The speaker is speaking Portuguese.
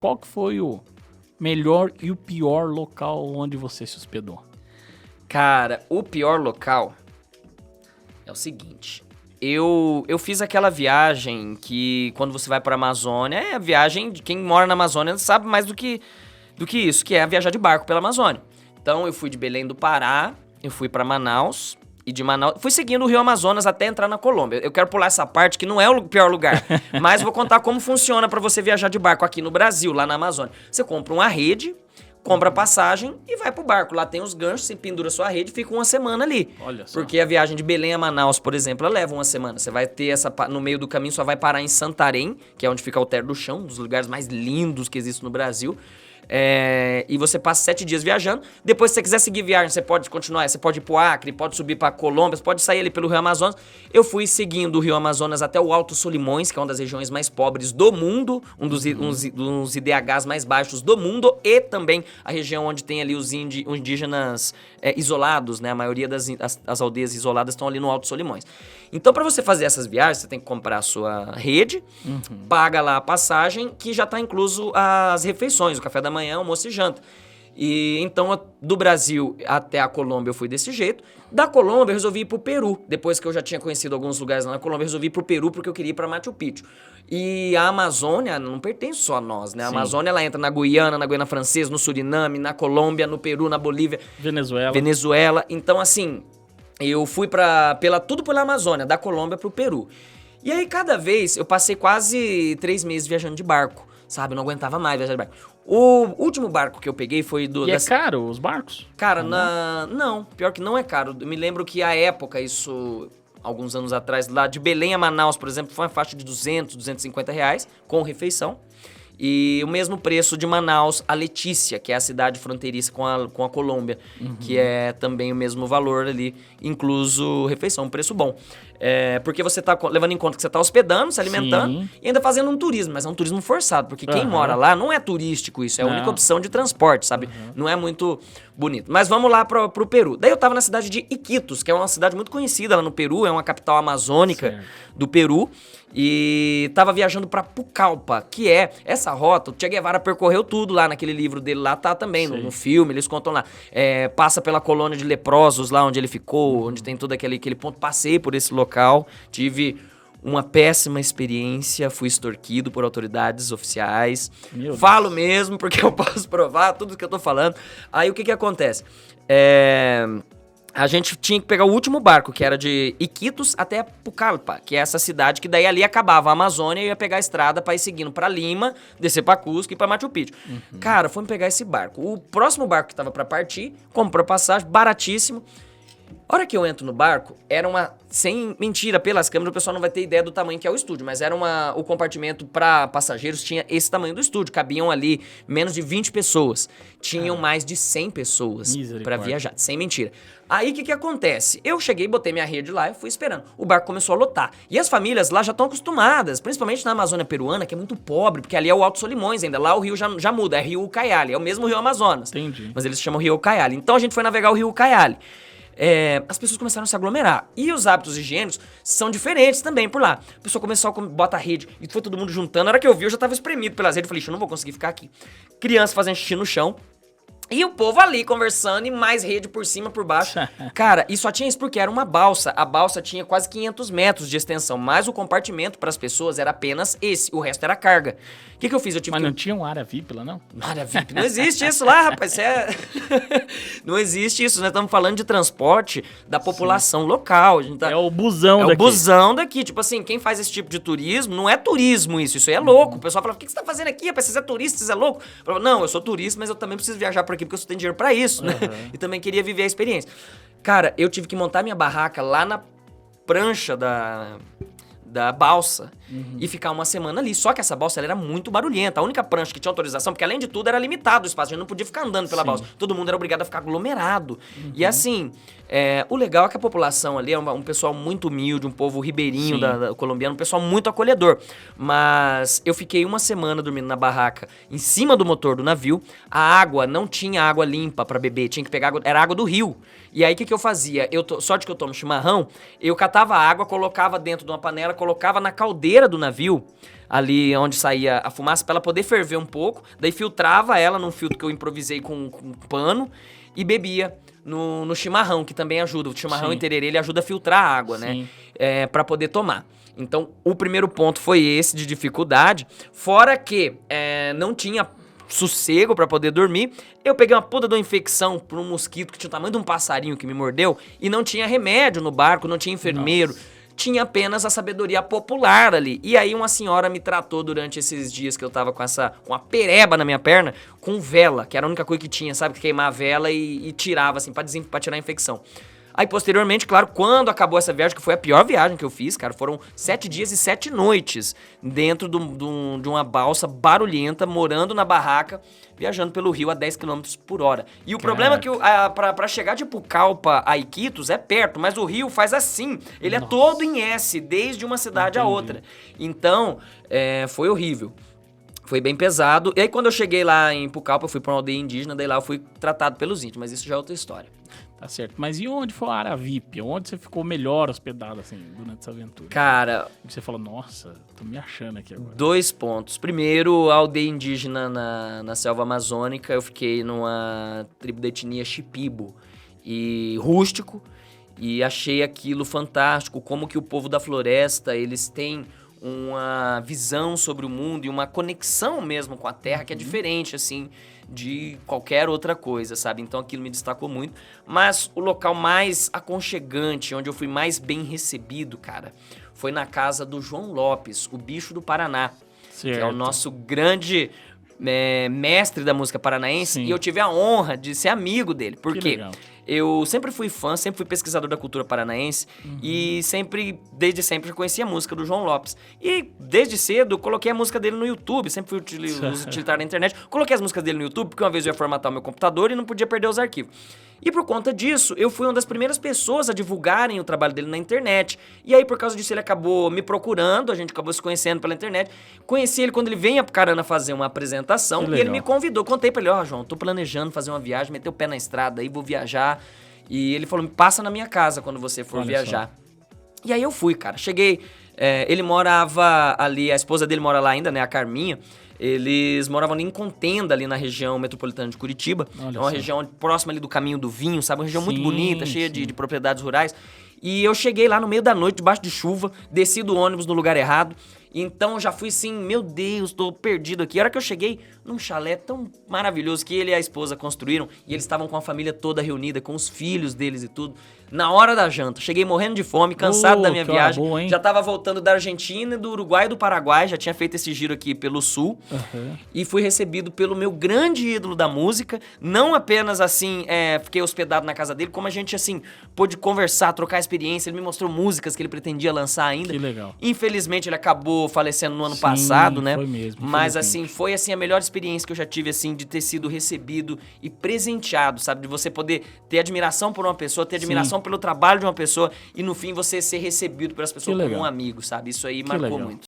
qual que foi o melhor e o pior local onde você se hospedou? Cara, o pior local é o seguinte. Eu fiz aquela viagem que quando você vai pra Amazônia, é a viagem de quem mora na Amazônia sabe mais do que isso, que é viajar de barco pela Amazônia. Então eu fui de Belém do Pará, eu fui pra Manaus, e de Manaus fui seguindo o Rio Amazonas até entrar na Colômbia. Eu quero pular essa parte que não é o pior lugar, mas vou contar como funciona pra você viajar de barco aqui no Brasil, lá na Amazônia. Você compra uma rede, compra a passagem e vai pro barco. Lá tem os ganchos, você pendura sua rede e fica uma semana ali. Olha só. Porque a viagem de Belém a Manaus, por exemplo, ela leva uma semana. Você vai ter no meio do caminho, só vai parar em Santarém, que é onde fica o Alter do Chão, um dos lugares mais lindos que existe no Brasil. E você passa 7 dias viajando. Depois, se você quiser seguir viagem, você pode continuar. Você pode ir pro Acre, pode subir pra Colômbia, você pode sair ali pelo Rio Amazonas. Eu fui seguindo o Rio Amazonas até o Alto Solimões, que é uma das regiões mais pobres do mundo, um dos IDHs mais baixos do mundo, e também a região onde tem ali os indígenas isolados, né? A maioria das aldeias isoladas estão ali no Alto Solimões. Então, para você fazer essas viagens, você tem que comprar a sua rede, paga lá a passagem, que já tá incluso as refeições, o café da manhã, almoço e janta. E então, do Brasil até a Colômbia eu fui desse jeito. Da Colômbia eu resolvi ir pro Peru. Depois que eu já tinha conhecido alguns lugares lá na Colômbia, eu resolvi ir pro Peru porque eu queria ir pra Machu Picchu. E a Amazônia não pertence só a nós, né? A Amazônia, ela entra na Guiana Francesa, no Suriname, na Colômbia, no Peru, na Bolívia. Venezuela. Então, assim, eu fui tudo pela Amazônia, da Colômbia pro Peru. E aí, cada vez, eu passei quase 3 meses viajando de barco, sabe? Eu não aguentava mais viajar de barco. O último barco que eu peguei foi é caro os barcos? Cara, não, pior que não é caro. Eu me lembro que a época, isso, alguns anos atrás, lá de Belém a Manaus, por exemplo, foi uma faixa de 200, 250 reais, com refeição. E o mesmo preço de Manaus a Letícia, que é a cidade fronteiriça com a Colômbia, que é também o mesmo valor ali, incluso refeição, um preço bom. Porque você tá levando em conta que você tá hospedando, se alimentando e ainda fazendo um turismo, mas é um turismo forçado, porque quem mora lá não é turístico isso, é a única opção de transporte, sabe? Não é muito bonito. Mas vamos lá pro Peru. Daí eu tava na cidade de Iquitos, que é uma cidade muito conhecida lá no Peru, é uma capital amazônica do Peru. E tava viajando pra Pucallpa, que é essa rota, o Che Guevara percorreu tudo lá naquele livro dele, lá tá também, no filme, eles contam lá. Passa pela colônia de leprosos lá onde ele ficou, onde tem todo aquele ponto. Passei por esse local, tive uma péssima experiência, fui extorquido por autoridades oficiais. Falo mesmo, porque eu posso provar tudo que eu tô falando. Aí o que acontece? A gente tinha que pegar o último barco, que era de Iquitos até Pucallpa, que é essa cidade que daí ali acabava a Amazônia e ia pegar a estrada pra ir seguindo pra Lima, descer pra Cusco e pra Machu Picchu. Cara, fomos pegar esse barco. O próximo barco que tava pra partir, comprou passagem, baratíssimo. A hora que eu entro no barco, era sem mentira, pelas câmeras o pessoal não vai ter ideia do tamanho que é o estúdio, mas era o compartimento para passageiros tinha esse tamanho do estúdio, cabiam ali menos de 20 pessoas, tinham mais de 100 pessoas para viajar, sem mentira. Aí o que acontece? Eu cheguei, botei minha rede lá e fui esperando. O barco começou a lotar. E as famílias lá já estão acostumadas, principalmente na Amazônia peruana, que é muito pobre, porque ali é o Alto Solimões ainda. Lá o rio já muda, é Rio Ucayali, é o mesmo Rio Amazonas. Entendi. Mas eles chamam Rio Ucayali. Então a gente foi navegar o Rio Ucayali. As pessoas começaram a se aglomerar. E os hábitos higiênicos são diferentes também por lá. A pessoa começou a botar a rede e foi todo mundo juntando. Na hora que eu vi, eu já tava espremido pelas redes. Eu falei, eu não vou conseguir ficar aqui. Criança fazendo xixi no chão. E o povo ali conversando e mais rede por cima, por baixo. Cara, e só tinha isso porque era uma balsa. A balsa tinha quase 500 metros de extensão, mas o compartimento para as pessoas era apenas esse. O resto era carga. O que eu fiz? Mas não tinha uma área VIP lá, não? Área VIP? Não existe isso lá, rapaz. Não existe isso. Nós estamos falando de transporte da população local. A gente tá... É o busão daqui. É o busão daqui. Tipo assim, quem faz esse tipo de turismo, não é turismo isso. Isso aí é louco. O pessoal fala, o que você tá fazendo aqui, rapaz? Você é turista, você é louco? Eu falo, não, eu sou turista, mas eu também preciso viajar por aqui porque eu só tenho dinheiro pra isso, né? E também queria viver a experiência. Cara, eu tive que montar minha barraca lá na prancha da balsa e ficar uma semana ali. Só que essa balsa ela era muito barulhenta. A única prancha que tinha autorização, porque além de tudo era limitado o espaço, a gente não podia ficar andando pela balsa. Todo mundo era obrigado a ficar aglomerado. E assim, o legal é que a população ali é um pessoal muito humilde, um povo ribeirinho colombiano, um pessoal muito acolhedor. Mas eu fiquei uma semana dormindo na barraca, em cima do motor do navio. A água, não tinha água limpa pra beber, tinha que pegar água, era água do rio. E aí o que eu fazia? Sorte que eu tomo chimarrão, eu catava a água, colocava dentro de uma panela, colocava na caldeira beira do navio, ali onde saía a fumaça, pra ela poder ferver um pouco. Daí filtrava ela num filtro que eu improvisei com um pano e bebia no chimarrão, que também ajuda. O chimarrão Sim. e tererê, ele ajuda a filtrar a água, Sim. né? Pra poder tomar. Então, o primeiro ponto foi esse de dificuldade. Fora que não tinha sossego pra poder dormir. Eu peguei uma puta de uma infecção por um mosquito que tinha o tamanho de um passarinho que me mordeu e não tinha remédio no barco, não tinha enfermeiro. Nossa. Tinha apenas a sabedoria popular ali. E aí uma senhora me tratou durante esses dias que eu tava com uma pereba na minha perna, com vela, que era a única coisa que tinha, sabe? Que queimar a vela e tirava, assim, pra tirar a infecção. Aí, posteriormente, claro, quando acabou essa viagem, que foi a pior viagem que eu fiz, cara, foram 7 dias e 7 noites dentro de uma balsa barulhenta, morando na barraca, viajando pelo rio a 10 km por hora. E o problema é que pra chegar de Pucallpa a Iquitos é perto, mas o rio faz assim, ele Nossa. é todo em S, desde uma cidade a outra. Então, foi horrível. Foi bem pesado. E aí, quando eu cheguei lá em Pucallpa, eu fui pra uma aldeia indígena, daí lá eu fui tratado pelos índios, mas isso já é outra história. Tá certo. Mas e onde foi a área VIP? Onde você ficou melhor hospedado, assim, durante essa aventura? Cara, Você falou, nossa, tô me achando aqui agora. 2 pontos. Primeiro, a aldeia indígena na selva amazônica, eu fiquei numa tribo da etnia Shipibo, e rústico, e achei aquilo fantástico, como que o povo da floresta, eles têm uma visão sobre o mundo e uma conexão mesmo com a terra que é diferente, assim, de qualquer outra coisa, sabe? Então aquilo me destacou muito. Mas o local mais aconchegante, onde eu fui mais bem recebido, cara, foi na casa do João Lopes, o bicho do Paraná, Certo. que é o nosso grande mestre da música paranaense. Sim. E eu tive a honra de ser amigo dele. Por Que quê? legal. Eu sempre fui fã, sempre fui pesquisador da cultura paranaense e desde sempre, eu conhecia a música do João Lopes. E desde cedo eu coloquei a música dele no YouTube, sempre fui utilitário da internet. Coloquei as músicas dele no YouTube porque uma vez eu ia formatar o meu computador e não podia perder os arquivos. E por conta disso, eu fui uma das primeiras pessoas a divulgarem o trabalho dele na internet. E aí, por causa disso, ele acabou me procurando, a gente acabou se conhecendo pela internet. Conheci ele quando ele veio a Apucarana fazer uma apresentação Que e ele legal. me convidou. Contei pra ele, João, tô planejando fazer uma viagem, meter o pé na estrada aí, vou viajar. E ele falou, passa na minha casa quando você for Olha viajar. E aí eu fui, cara. Cheguei, ele morava ali, a esposa dele mora lá ainda, né, a Carminha. Eles moravam ali em Contenda, ali na região metropolitana de Curitiba. Olha É uma só. região próxima ali do Caminho do Vinho, sabe? Uma região muito Sim, bonita, cheia sim. de propriedades rurais. E eu cheguei lá no meio da noite, debaixo de chuva, desci do ônibus no lugar errado. Então eu já fui assim, meu Deus, tô perdido aqui. A hora que eu cheguei num chalé tão maravilhoso que ele e a esposa construíram, e eles estavam com a família toda reunida, com os filhos deles e tudo, na hora da janta. Cheguei morrendo de fome, cansado da minha que hora viagem. boa, hein? Já tava voltando da Argentina, do Uruguai e do Paraguai, já tinha feito esse giro aqui pelo sul. Aham. E fui recebido pelo meu grande ídolo da música. Não apenas assim, fiquei hospedado na casa dele, como a gente assim, pôde conversar, trocar experiência. Ele me mostrou músicas que ele pretendia lançar ainda. Que legal. Infelizmente, ele acabou falecendo no ano Sim, passado, né? foi mesmo, Mas infelizmente. assim, foi assim a melhor experiência que eu já tive, assim, de ter sido recebido e presenteado, sabe? De você poder ter admiração por uma pessoa, ter admiração pelo trabalho de uma pessoa e no fim você ser recebido pelas pessoas como legal. um amigo, sabe? Isso aí marcou legal. muito.